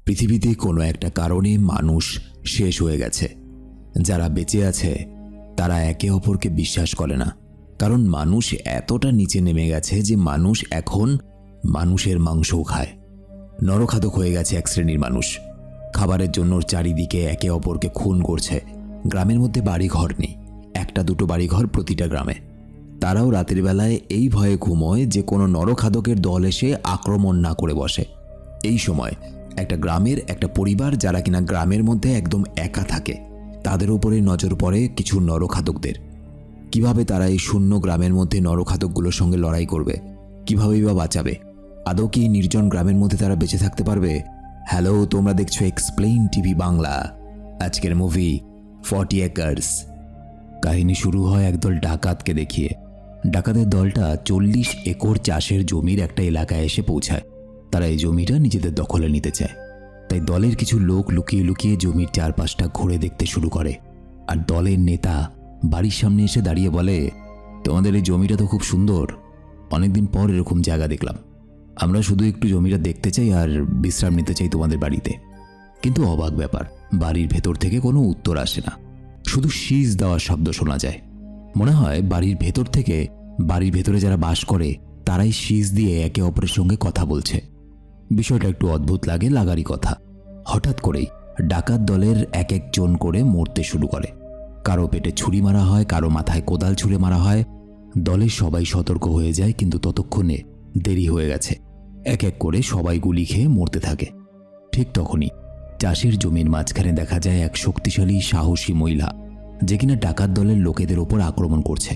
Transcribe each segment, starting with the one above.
পৃথিবীতে কোনো একটা কারণে মানুষ শেষ হয়ে গেছে। যারা বেঁচে আছে তারা একে অপরকে বিশ্বাস করে না, কারণ মানুষ এতটা নিচে নেমে গেছে যে মানুষ এখন মানুষের মাংসও খায়। নরখাদক হয়ে গেছে এক শ্রেণীর মানুষ। খাবারের জন্য চারিদিকে একে অপরকে খুন করছে। গ্রামের মধ্যে বাড়িঘর নেই, একটা দুটো বাড়িঘর প্রতিটা গ্রামে। তারাও রাতের বেলায় এই ভয়ে ঘুমোয় যে কোনো নরখাদকের দল এসে আক্রমণ না করে বসে। এই সময় একটা গ্রামের একটা পরিবার, যারা কিনা গ্রামের মধ্যে একদম একা থাকে, তাদের উপরে নজর পড়ে কিছু নরখাদকদের। কিভাবে তারা এই শূন্য গ্রামের মধ্যে নরখাদকগুলোর সঙ্গে লড়াই করবে, কিভাবেই বা বাঁচাবে? আদৌ কি নির্জন গ্রামের মধ্যে তারা বেঁচে থাকতে পারবে? হ্যালো, তোমরা দেখছো এক্সপ্লেইন টিভি বাংলা। আজকের মুভি 40 একর্স। কাহিনী শুরু হয় একদল ডাকাতকে দেখিয়ে। ডাকাতের দলটা 40 একর চাষের জমির একটা এলাকায় এসে পৌঁছায়। তারা এই জমিটা নিজেদের দখলে নিতে চায়। তাই দলের কিছু লোক লুকিয়ে লুকিয়ে জমির চারপাশটা ঘুরে দেখতে শুরু করে। আর দলের নেতা বাড়ির সামনে এসে দাঁড়িয়ে বলে, তোমাদের এই জমিটা তো খুব সুন্দর, অনেকদিন পর এরকম জায়গা দেখলাম। আমরা শুধু একটু জমিটা দেখতে চাই আর বিশ্রাম নিতে চাই তোমাদের বাড়িতে। কিন্তু অবাক ব্যাপার, বাড়ির ভেতর থেকে কোনো উত্তর আসে না, শুধু শীষ দেওয়ার শব্দ শোনা যায়। মনে হয় বাড়ির ভেতর থেকে বাড়ির ভেতরে যারা বাস করে তারাই শীষ দিয়ে একে অপরের সঙ্গে কথা বলছে। বিষয়টা একটু অদ্ভুত লাগে, লাগারই কথা। হঠাৎ করেই ডাকাত দলের এক একজন করে মরতে শুরু করে। কারো পেটে ছুরি মারা হয়, কারো মাথায় কোদাল ছুঁড়ে মারা হয়। দলের সবাই সতর্ক হয়ে যায়, কিন্তু ততক্ষণে দেরি হয়ে গেছে। এক এক করে সবাই গুলি খেয়ে মরতে থাকে। ঠিক তখনই চাষের জমির মাঝখানে দেখা যায় এক শক্তিশালী সাহসী মহিলা, যে কিনা ডাকাত দলের লোকেদের ওপর আক্রমণ করছে।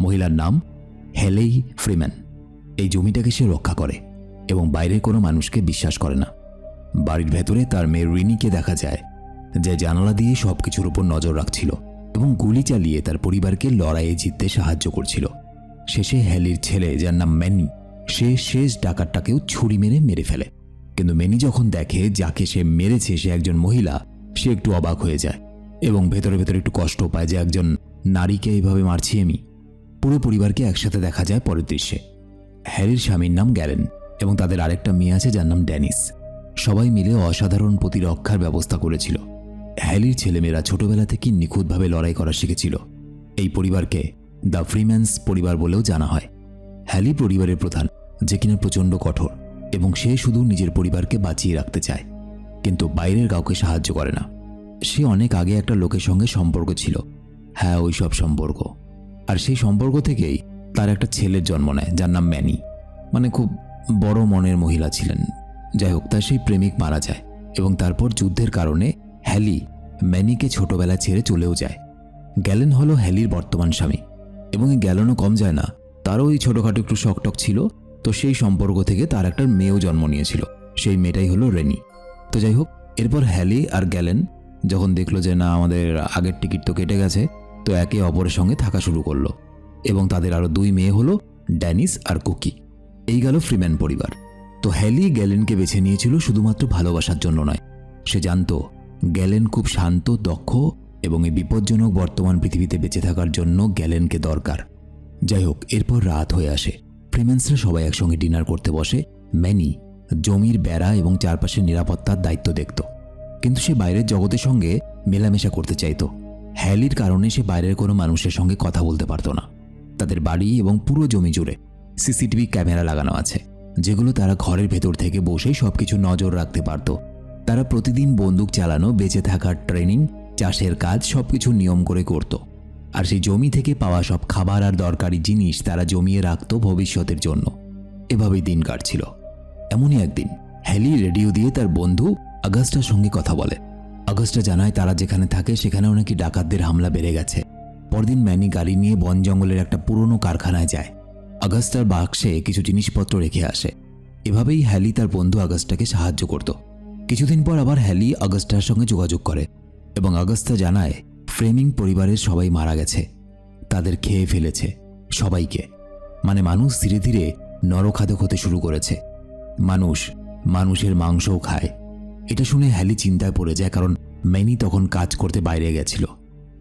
মহিলার নাম হেলেই ফ্রিম্যান। এই জমিটাকে সে রক্ষা করে এবং বাইরের কোনো মানুষকে বিশ্বাস করে না। বাড়ির ভেতরে তার মেয়ে রিনিকে দেখা যায়, যে জানালা দিয়ে সবকিছুর উপর নজর রাখছিল এবং গুলি চালিয়ে তার পরিবারকে লড়াইয়ে জিততে সাহায্য করছিল। শেষে হেলির ছেলে, যার নাম ম্যানি, সে শেষ ডাকাতটাকেও ছুরি মেরে ফেলে। কিন্তু ম্যানি যখন দেখে যাকে সে মেরেছে সে একজন মহিলা, সে একটু অবাক হয়ে যায় এবং ভেতরে ভেতরে একটু কষ্ট পায় যে একজন নারীকে এইভাবে মারছি আমি। পুরো পরিবারকে একসাথে দেখা যায় পরের দৃশ্যে। হ্যারির স্বামীর নাম গ্যালেন এবং তাদের আরেকটা মেয়ে আছে যার নাম ড্যানিস। সবাই মিলে অসাধারণ প্রতিরক্ষার ব্যবস্থা করেছিল। হ্যালির ছেলেমেয়েরা ছোটবেলা থেকেই নিখুঁতভাবে লড়াই করা শিখেছিল। এই পরিবারকে দ্য ফ্রিম্যানস পরিবার বলেও জানা হয়। হ্যালি পরিবারের প্রধান, যে কিনা প্রচণ্ড কঠোর এবং সে শুধু নিজের পরিবারকে বাঁচিয়ে রাখতে চায়, কিন্তু বাইরের কাউকে সাহায্য করে না। সে অনেক আগে একটা লোকের সঙ্গে সম্পর্ক ছিল, হ্যাঁ ওই সব সম্পর্ক। আর সেই সম্পর্ক থেকেই তার একটা ছেলের জন্ম নেয় যার নাম ম্যানি। মানে খুব বড় মনের মহিলা ছিলেন। যাই হোক, তার সেই প্রেমিক মারা যায় এবং তারপর যুদ্ধের কারণে হ্যালি ম্যানিকে ছোটবেলায় ছেড়ে চলেও যায়। গ্যালেন হলো হ্যালির বর্তমান স্বামী এবং এই গ্যালেনও কম যায় না, তারও ওই ছোটোখাটো একটু শকটক ছিল। তো সেই সম্পর্ক থেকে তার একটা মেয়েও জন্ম নিয়েছিল, সেই মেয়েটাই হলো রেনি। তো যাই হোক, এরপর হ্যালি আর গ্যালেন যখন দেখলো যে না আমাদের আগের টিকিট তো কেটে গেছে, তো একে অপরের সঙ্গে থাকা শুরু করলো এবং তাদের আরও 2 মেয়ে হলো, ড্যানিস আর কুকি। এই গেল ফ্রিম্যান পরিবার। তো হ্যালি গ্যালেনকে বেছে নিয়েছিল শুধুমাত্র ভালোবাসার জন্য নয়, সে জানতো গ্যালেন খুব শান্ত, দক্ষ এবং এই বিপজ্জনক বর্তমান পৃথিবীতে বেঁচে থাকার জন্য গ্যালেনকে দরকার। যাই হোক, এরপর রাত হয়ে আসে। ফ্রিম্যান্সরা সবাই একসঙ্গে ডিনার করতে বসে। ম্যানি জমির বেড়া এবং চারপাশের নিরাপত্তার দায়িত্ব দেখত, কিন্তু সে বাইরের জগতের সঙ্গে মেলামেশা করতে চাইত। হ্যালির কারণে সে বাইরের কোনো মানুষের সঙ্গে কথা বলতে পারত না। তাদের বাড়ি এবং পুরো জমি জুড়ে সিসিটিভি ক্যামেরা লাগানো আছে, যেগুলো তারা ঘরের ভেতর থেকে বসেই সবকিছু নজর রাখতে পারত। তারা প্রতিদিন বন্দুক চালানো, বেঁচে থাকার ট্রেনিং, চাষের কাজ সবকিছু নিয়ম করে করত। আর সেই জমি থেকে পাওয়া সব খাবার আর দরকারি জিনিস তারা জমিয়ে রাখত ভবিষ্যতের জন্য। এভাবেই দিন কাটছিল। এমনই একদিন হ্যালি রেডিও দিয়ে তার বন্ধু আগস্টার সঙ্গে কথা বলে। আগস্টা জানায় তারা যেখানে থাকে সেখানেও নাকি ডাকাতদের হামলা বেড়ে গেছে। পরদিন ম্যানি গাড়ি নিয়ে বন জঙ্গলের একটা পুরনো কারখানায় যায়। আগস্টার বাক্সে কিছু জিনিসপত্র রেখে আসে। এভাবেই হ্যালি তার বন্ধু আগস্টাকে সাহায্য করত। কিছুদিন পর আবার হ্যালি আগস্টার সঙ্গে যোগাযোগ করে এবং আগস্টা জানায় ফ্রেমিং পরিবারের সবাই মারা গেছে, তাদের খেয়ে ফেলেছে সবাইকে। মানে মানুষ ধীরে ধীরে নরখাদক হতে শুরু করেছে। মানুষের মাংসও খায়। এটা শুনে হ্যালি চিন্তায় পড়ে যায়, কারণ ম্যানি তখন কাজ করতে বাইরে গেছিল।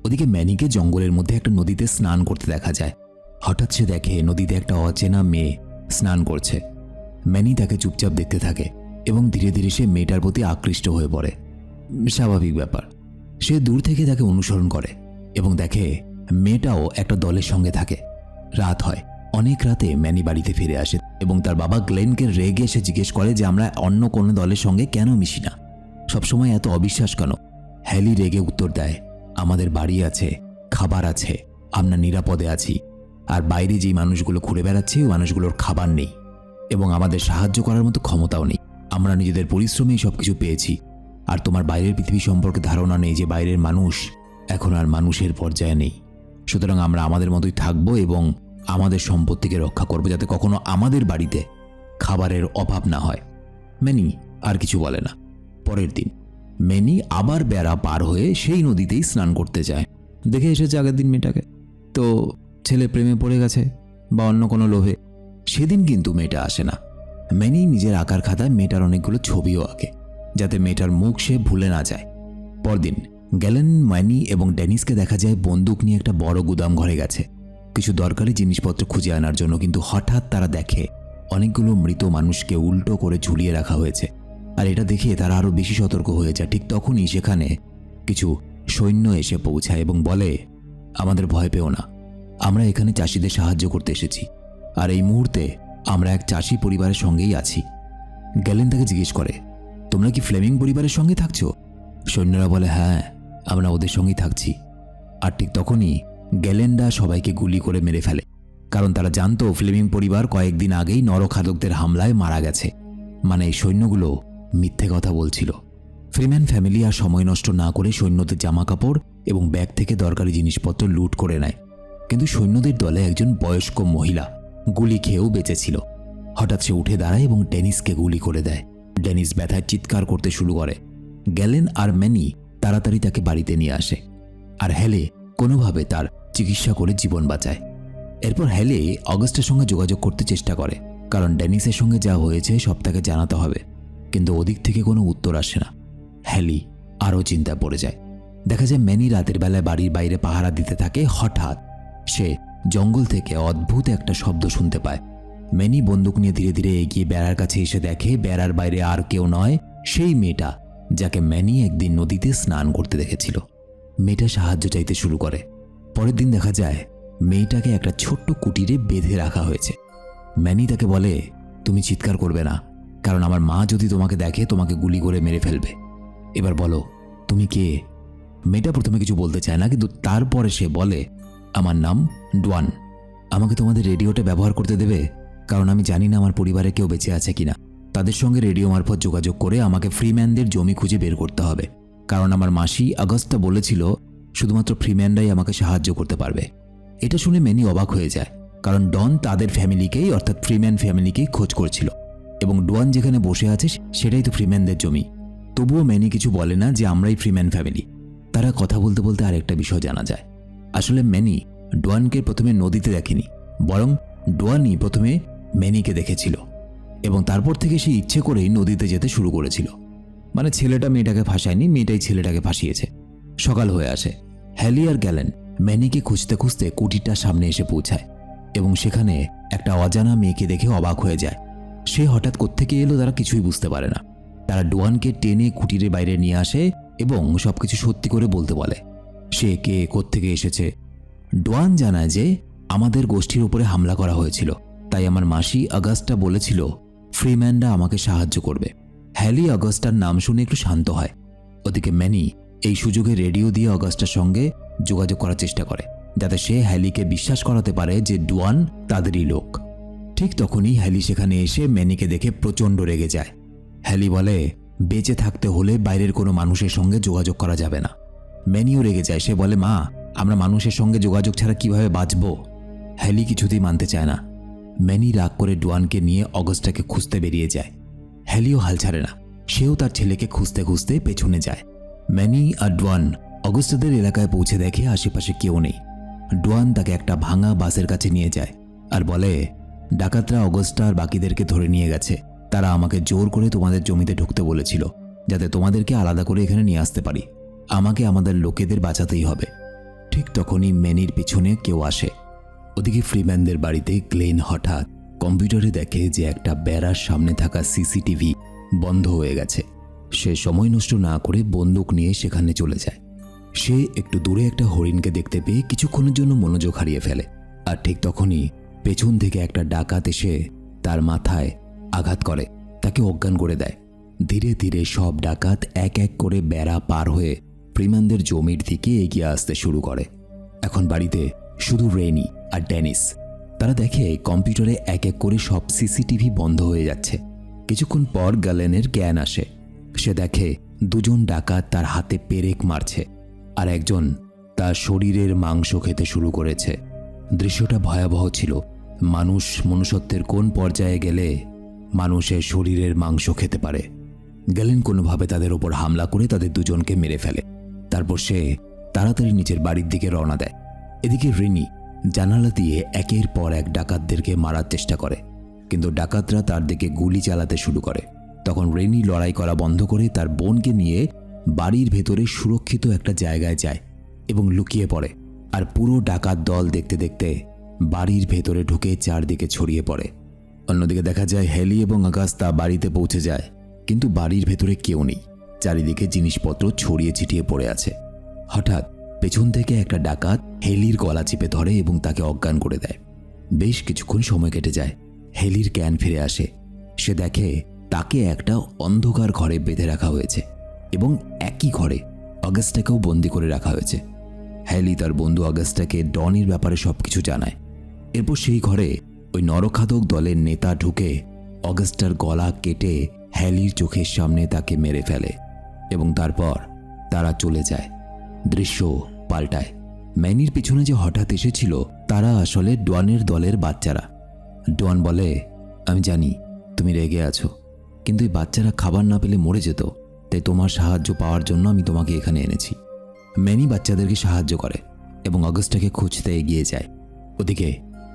ওদিকে ম্যানিকে জঙ্গলের মধ্যে একটা নদীতে স্নান করতে দেখা যায়। হঠাৎ সে দেখে নদীতে একটা অচেনা মেয়ে স্নান করছে। ম্যানি তাকে চুপচাপ দেখতে থাকে এবং ধীরে ধীরে সে মেয়েটার প্রতি আকৃষ্ট হয়ে পড়ে। স্বাভাবিক ব্যাপার। সে দূর থেকে তাকে অনুসরণ করে এবং দেখে মেয়েটাও একটা দলের সঙ্গে থাকে। রাত হয়। অনেক রাতে ম্যানি বাড়িতে ফিরে আসে এবং তার বাবা গ্লেনকে রেগে এসে জিজ্ঞেস করে যে আমরা অন্য কোনো দলের সঙ্গে কেন মিশি না, সবসময় এত অবিশ্বাস কেন? হ্যালি রেগে উত্তর দেয়, আমাদের বাড়ি আছে, খাবার আছে, আমরা নিরাপদে আছি, আর বাইরে যেই মানুষগুলো ঘুরে বেড়াচ্ছে ওই মানুষগুলোর খাবার নেই এবং আমাদের সাহায্য করার মতো ক্ষমতাও নেই। আমরা নিজেদের পরিশ্রমেই সবকিছু পেয়েছি, আর তোমার বাইরের পৃথিবী সম্পর্কে ধারণা নেই যে বাইরের মানুষ এখন আর মানুষের পর্যায়ে নেই। সুতরাং আমরা আমাদের মতোই থাকবো এবং আমাদের সম্পত্তিকে রক্ষা করব যাতে কখনো আমাদের বাড়িতে খাবারের অভাব না হয়। ম্যানি আর কিছু বলে না। পরের দিন ম্যানি আবার বেড়া পার হয়ে সেই নদীতেই স্নান করতে যায়। দেখে এসেছে আগের দিন মেয়েটাকে, তো ছেলে প্রেমে পড়ে গেছে বা অন্য কোনো লোভে। সেদিন কিন্তু মেয়েটা আসে না। ম্যানি নিজের আঁকার খাতায় মেয়েটার অনেকগুলো ছবিও আঁকে যাতে মেয়েটার মুখ সে ভুলে না যায়। পরদিন গ্যালেন, ম্যানি এবং ডেনিসকে দেখা যায় বন্দুক নিয়ে একটা বড় গুদাম ঘরে গেছে কিছু দরকারি জিনিসপত্র খুঁজে আনার জন্য। কিন্তু হঠাৎ তারা দেখে অনেকগুলো মৃত মানুষকে উল্টো করে ঝুলিয়ে রাখা হয়েছে, আর এটা দেখে তারা আরও বেশি সতর্ক হয়ে যায়। ঠিক তখনই সেখানে কিছু সৈন্য এসে পৌঁছায় এবং বলে, আমাদের ভয় পেও না, আমরা এখানে চাষিদের সাহায্য করতে এসেছি, আর এই মুহূর্তে আমরা এক চাষি পরিবারের সঙ্গেই আছি। গ্যালেন তাকে জিজ্ঞেস করে, তোমরা কি ফ্লেমিং পরিবারের সঙ্গে থাকছো? সৈন্যরা বলে, হ্যাঁ, আমরা ওদের সঙ্গেই থাকছি। আর ঠিক তখনই গ্যালেনরা সবাইকে গুলি করে মেরে ফেলে, কারণ তারা জানতো ফ্লেমিং পরিবার কয়েকদিন আগেই নরখাদকদের হামলায় মারা গেছে। মানে এই সৈন্যগুলো মিথ্যে কথা বলছিল। ফ্রিম্যান ফ্যামিলি আর সময় নষ্ট না করে সৈন্যদের জামা কাপড় এবং ব্যাগ থেকে দরকারি জিনিসপত্র লুট করে নেয়। কিন্তু সৈন্যদের দলে একজন বয়স্ক মহিলা গুলি খেয়েও বেঁচেছিল। হঠাৎ সে উঠে দাঁড়ায় এবং ডেনিসকে গুলি করে দেয়। ডেনিস ব্যথায় চিৎকার করতে শুরু করে। গ্যালেন আর ম্যানি তাড়াতাড়ি তাকে বাড়িতে নিয়ে আসে, আর হ্যালে কোনোভাবে তার চিকিৎসা করে জীবন বাঁচায়। এরপর হ্যালে অগাস্টের সঙ্গে যোগাযোগ করতে চেষ্টা করে, কারণ ডেনিসের সঙ্গে যা হয়েছে সব তাকে জানাতে হবে। কিন্তু ওদিক থেকে কোনো উত্তর আসে না। হ্যালি আরও চিন্তায় পড়ে যায়। দেখা যায় ম্যানি রাতের বেলায় বাড়ির বাইরে পাহারা দিতে থাকে। হঠাৎ সে জঙ্গল থেকে অদ্ভুত একটা শব্দ শুনতে পায়। ম্যানি বন্দুক নিয়ে ধীরে ধীরে এগিয়ে বেড়ার কাছে এসে দেখে বেড়ার বাইরে আর কেউ নয়, সেই মেয়েটা যাকে ম্যানি একদিন নদীতে স্নান করতে দেখেছিল। মেয়েটা সাহায্য চাইতে শুরু করে। পরের দিন দেখা যায় মেয়েটাকে একটা ছোট্ট কুটিরে বেঁধে রাখা হয়েছে। ম্যানি তাকে বলে, তুমি চিৎকার করবে না, কারণ আমার মা যদি তোমাকে দেখে তোমাকে গুলি করে মেরে ফেলবে। এবার বলো তুমি কে? মেয়েটা প্রথমে কিছু বলতে চায় না, কিন্তু তারপরে সে বলে, আমার নাম ডোয়ান। আমাকে তোমাদের রেডিওটা ব্যবহার করতে দেবে? কারণ আমি জানি না আমার পরিবারে কেউ বেঁচে আছে কিনা। তাদের সঙ্গে রেডিও মারফত যোগাযোগ করে আমাকে ফ্রিম্যানদের জমি খুঁজে বের করতে হবে, কারণ আমার মাসি আগস্টা বলেছিল শুধুমাত্র ফ্রিম্যানরাই আমাকে সাহায্য করতে পারবে। এটা শুনে ম্যানি অবাক হয়ে যায়, কারণ ডন তাদের ফ্যামিলিকেই অর্থাৎ ফ্রিম্যান ফ্যামিলিকেই খোঁজ করছিল এবং ডোয়ান যেখানে বসে আছে সেটাই তো ফ্রিম্যানদের জমি। তবুও ম্যানি কিছু বলে না যে আমরাই ফ্রিম্যান ফ্যামিলি। তারা কথা বলতে বলতে আরেকটা বিষয় জানা যায়। আসলে ম্যানি ডোয়ানকে প্রথমে নদীতে দেখেনি, বরং ডোয়ানই প্রথমে ম্যানিকে দেখেছিল এবং তারপর থেকে সে ইচ্ছে করেই নদীতে যেতে শুরু করেছিল। মানে ছেলেটা মেয়েটাকে ফাঁসায়নি, মেয়েটাই ছেলেটাকে ফাঁসিয়েছে। সকাল হয়ে আসে। হ্যালি আর গ্যালেন ম্যানিকে খুঁজতে খুঁজতে কুটিরটার সামনে এসে পৌঁছায় এবং সেখানে একটা অজানা মেয়েকে দেখে অবাক হয়ে যায়। সে হঠাৎ কোত্থেকে এলো তারা কিছুই বুঝতে পারে না। তারা ডোয়ানকে টেনে কুটিরের বাইরে নিয়ে আসে এবং সবকিছু সত্যি করে বলতে বলে। সে কে, কোত্থেকে এসেছে। ডোয়ান জানায় যে আমাদের গোষ্ঠীর উপরে হামলা করা হয়েছিল, তাই আমার মাসি আগস্টা বলেছিল ফ্রিম্যানরা আমাকে সাহায্য করবে। হ্যালি আগস্টার নাম শুনে একটু শান্ত হয়। ওদিকে ম্যানি এই সুযোগে রেডিও দিয়ে অগাস্টার সঙ্গে যোগাযোগ করার চেষ্টা করে, যাতে সে হ্যালিকে বিশ্বাস করাতে পারে যে ডোয়ান তাদেরই লোক। ঠিক তখনই হ্যালি সেখানে এসে ম্যানিকে দেখে প্রচণ্ড রেগে যায়। হ্যালি বলে, বেঁচে থাকতে হলে বাইরের কোনো মানুষের সঙ্গে যোগাযোগ করা যাবে না। ম্যানিও রেগে যায়। সে বলে, মা, আমরা মানুষের সঙ্গে যোগাযোগ ছাড়া কিভাবে বাঁচব? হ্যালি কিছুতেই মানতে চায় না। ম্যানি রাগ করে ডোয়ানকে নিয়ে অগস্টাকে খুঁজতে বেরিয়ে যায়। হ্যালিও হাল ছাড়ে না, সেও তার ছেলেকে খুঁজতে খুঁজতে পেছনে যায়। ম্যানি আর ডোয়ান অগস্টাদের এলাকায় পৌঁছে দেখে আশেপাশে কেউ নেই। ডোয়ান তাকে একটা ভাঙা বাসের কাছে নিয়ে যায় আর বলে, ডাকাতরা অগস্টা আর বাকিদেরকে ধরে নিয়ে গেছে। তারা আমাকে জোর করে তোমাদের জমিতে ঢুকতে বলেছিল, যাতে তোমাদেরকে আলাদা করে এখানে নিয়ে আসতে পারি। আমাকে আমাদের লোকেদের বাঁচাতেই হবে। ঠিক তখনই ম্যানির পিছনে কেউ আসে। ওদিকে ফ্রিম্যানদের বাড়িতে গ্লেন হঠাৎ কম্পিউটারে দেখে যে একটা বেড়ার সামনে থাকা সিসিটিভি বন্ধ হয়ে গেছে। সে সময় নষ্ট না করে বন্দুক নিয়ে সেখানে চলে যায়। সে একটু দূরে একটা হরিণকে দেখতে পেয়ে কিছুক্ষণের জন্য মনোযোগ হারিয়ে ফেলে। আর ঠিক তখনই পেছন থেকে একটা ডাকাত এসে তার মাথায় আঘাত করে, তাকে অজ্ঞান করে দেয়। ধীরে ধীরে সব ডাকাত এক এক করে বেড়া পার হয়ে ফ্রিম্যানদের জমির দিকে এগিয়ে আসতে শুরু করে। এখন বাড়িতে শুধু রেনি আর ডেনিস। তারা দেখে কম্পিউটারে এক এক করে সব সিসিটিভি বন্ধ হয়ে যাচ্ছে। কিছুক্ষণ পর গ্যালেনের জ্ঞান আসে। সে দেখে দুজন ডাকাত তার হাতে পেরেক মারছে আর একজন তার শরীরের মাংস খেতে শুরু করেছে। দৃশ্যটা ভয়াবহ ছিল। মানুষ মনুষ্যত্বের কোন পর্যায়ে গেলে মানুষের শরীরের মাংস খেতে পারে। গ্যালেন কোনোভাবে তাদের ওপর হামলা করে তাদের দুজনকে মেরে ফেলে। তারপর সে তাড়াতাড়ি নিজের বাড়ির দিকে রওনা দেয়। এদিকে রিনি জানালা দিয়ে একের পর এক ডাকাতদেরকে মারার চেষ্টা করে, কিন্তু ডাকাতরা তার দিকে গুলি চালাতে শুরু করে। তখন রেনি লড়াই করা বন্ধ করে তার বোনকে নিয়ে বাড়ির ভেতরে সুরক্ষিত একটা জায়গায় যায় এবং লুকিয়ে পড়ে। আর পুরো ডাকাত দল দেখতে দেখতে বাড়ির ভেতরে ঢুকে চারদিকে ছড়িয়ে পড়ে। অন্যদিকে দেখা যায় হেলি এবং আগাস্তা বাড়িতে পৌঁছে যায়, কিন্তু বাড়ির ভেতরে কেউ নেই। চারিদিকে জিনিসপত্র ছড়িয়ে ছিটিয়ে পড়ে আছে। হঠাৎ পেছন থেকে একটা ডাকাত হেলির গলা চিপে ধরে এবং তাকে অজ্ঞান করে দেয়। বেশ কিছুক্ষণ সময় কেটে যায়। হেলির জ্ঞান ফিরে আসে। সে দেখে তাকে একটা অন্ধকার ঘরে বেঁধে রাখা হয়েছে এবং একই ঘরে অগাস্টাকেও বন্দি করে রাখা হয়েছে। হেলি তার বন্ধু অগাস্টাকে ডনির ব্যাপারে সবকিছু জানায়। এরপর সেই ঘরে ওই নরখাদক দলের নেতা ঢুকে অগাস্টার গলা কেটে হেলির চোখের সামনে তাকে মেরে ফেলে এবং তারপর তারা চলে যায়। দৃশ্য পাল্টায়। ম্যানির পিছনে যে হঠাৎ এসেছিল তারা আসলে ডোয়ানের দলের বাচ্চারা। ডোয়ান বলে, আমি জানি তুমি রেগে আছো, কিন্তু এই বাচ্চারা খাবার না পেলে মরে যেত, তাই তোমার সাহায্য পাওয়ার জন্য আমি তোমাকে এখানে এনেছি। ম্যানি বাচ্চাদেরকে সাহায্য করে এবং অগাস্টাকে খুঁজতে এগিয়ে যায়। ওদিকে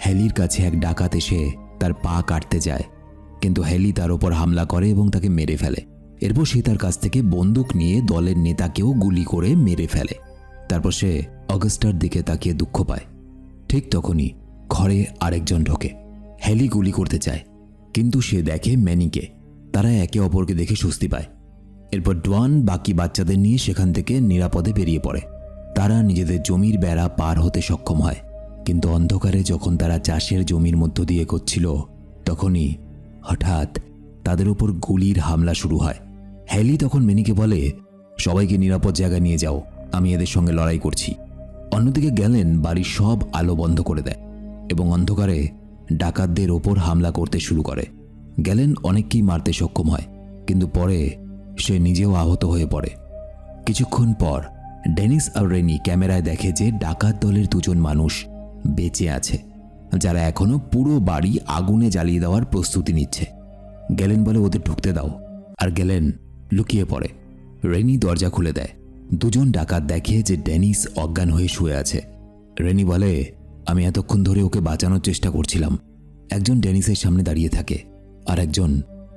হেলির কাছে এক ডাকাত এসে তার পা কাটতে যায়, কিন্তু হেলি তার ওপর হামলা করে এবং তাকে মেরে ফেলে। এরপর সে তার কাছ থেকে বন্দুক নিয়ে দলের নেতাকেও গুলি করে মেরে ফেলে। তারপর সে অগাস্টার দিকে তাকিয়ে দুঃখ পায়। ঠিক তখনই ঘরে আরেকজন ঢোকে। হেলি গুলি করতে চায়, কিন্তু সে দেখে ম্যানিকে। তারা একে অপরকে দেখে স্বস্তি পায়। এরপর ডোয়ান বাকি বাচ্চাদের নিয়ে সেখান থেকে নিরাপদে বেরিয়ে পড়ে। তারা নিজেদের জমির বেড়া পার হতে সক্ষম হয়, কিন্তু অন্ধকারে যখন তারা চাষের জমির মধ্য দিয়ে এগোচ্ছিল তখনই হঠাৎ তাদের উপর গুলির হামলা শুরু হয়। হেলি তখন ম্যানিকে বলে, সবাইকে নিরাপদ জায়গায় নিয়ে যাও, আমি এদের সঙ্গে লড়াই করছি। অন্যদিকে গ্যালেন বাড়ির সব আলো বন্ধ করে দেয় এবং অন্ধকারে ডাকাতদের ওপর হামলা করতে শুরু করে। গ্যালেন অনেককেই মারতে সক্ষম হয়, কিন্তু পরে সে নিজেও আহত হয়ে পড়ে। কিছুক্ষণ পর ডেনিস আর রেনি ক্যামেরায় দেখে যে ডাকাত দলের দুজন মানুষ বেঁচে আছে, যারা এখনো পুরো বাড়ি আগুনে জ্বালিয়ে দেওয়ার প্রস্তুতি নিচ্ছে। গ্যালেন বলে, ওদের ঢুকতে দাও। আর গ্যালেন লুকিয়ে পড়ে। রেনি দরজা খুলে দেয়। দুজন ডাকাত দেখে যে ডেনিস অজ্ঞান হয়ে শুয়ে আছে। রেনি বলে, আমি এতক্ষণ ধরে ওকে বাঁচানোর চেষ্টা করছিলাম। একজন ডেনিসের সামনে দাঁড়িয়ে থাকে আর একজন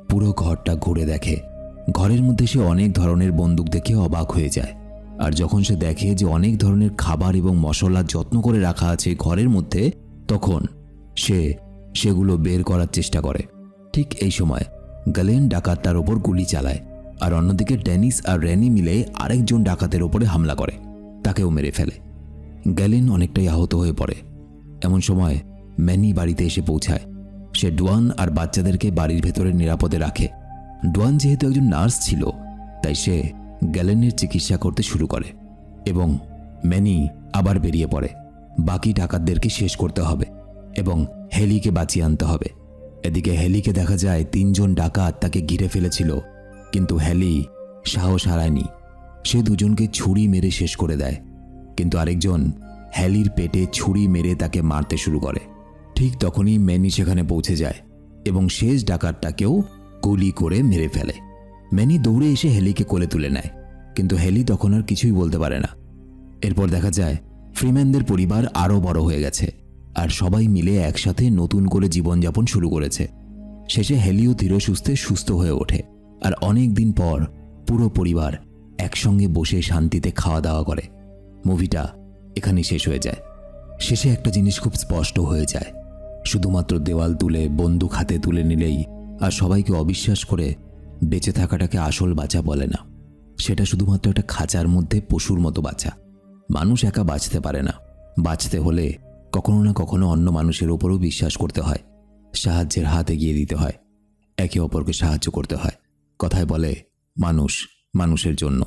পুরো ঘরটা ঘুরে দেখে। ঘরের মধ্যে সে অনেক ধরনের বন্দুক দেখে অবাক হয়ে যায়। আর যখন সে দেখে যে অনেক ধরনের খাবার এবং মশলা যত্ন করে রাখা আছে ঘরের মধ্যে, তখন সে সেগুলো বের করার চেষ্টা করে। ঠিক এই সময় গ্যালেন ডাকাতটার ওপর গুলি চালায়, আর অন্যদিকে ডেনিস আর রেনি মিলে আরেকজন ডাকাতের ওপরে হামলা করে, তাকেও মেরে ফেলে। গ্যালেন অনেকটাই আহত হয়ে পড়ে। এমন সময় ম্যানি বাড়িতে এসে পৌঁছায়। সে ডোয়ান আর বাচ্চাদেরকে বাড়ির ভেতরে নিরাপদে রাখে। ডোয়ান যেহেতু একজন নার্স ছিল, তাই সে গ্যালেনের চিকিৎসা করতে শুরু করে এবং ম্যানি আবার বেরিয়ে পড়ে। বাকি ডাকাতদেরকে শেষ করতে হবে এবং হেলিকে বাঁচিয়ে আনতে হবে। এদিকে হেলিকে দেখা যায় তিনজন ডাকাত তাকে ঘিরে ফেলেছিল, কিন্তু হেলি সাহস হারায়নি। সে দুজনকে ছুরি মেরে শেষ করে দেয়, কিন্তু আরেকজন হেলির পেটে ছুরি মেরে তাকে মারতে শুরু করে। ঠিক তখনই ম্যানি সেখানে পৌঁছে যায় এবং শেষ ডাকাতটাকেও গুলি করে মেরে ফেলে। ম্যানি দৌড়ে এসে হেলিকে কোলে তুলে নেয়, কিন্তু হেলি তখন আর কিছুই বলতে পারে না। এরপর দেখা যায় ফ্রিম্যানদের পরিবার আরও বড় হয়ে গেছে আর সবাই মিলে একসাথে নতুন করে জীবনযাপন শুরু করেছে। শেষে হেলিও ধীরে সুস্থে সুস্থ হয়ে ওঠে আর অনেক দিন পর পুরো পরিবার একসঙ্গে বসে শান্তিতে খাওয়া দাওয়া করে। মুভিটা এখানেই শেষ হয়ে যায়। শেষে একটা জিনিস খুব স্পষ্ট হয়ে যায়, শুধুমাত্র দেওয়াল তুলে বন্দুক হাতে তুলে নিলেই আর সবাইকে অবিশ্বাস করে বেঁচে থাকাটাকে আসল বাঁচা বলে না, সেটা শুধুমাত্র একটা খাঁচার মধ্যে পশুর মতো বাঁচা। মানুষ একা বাঁচতে পারে না। বাঁচতে হলে কখনো না কখনো অন্য মানুষের ওপরও বিশ্বাস করতে হয়, সাহায্যের হাত এগিয়ে দিতে হয়, একে অপরকে সাহায্য করতে হয়। কথায় বলে, মানুষ মানুষের জন্য।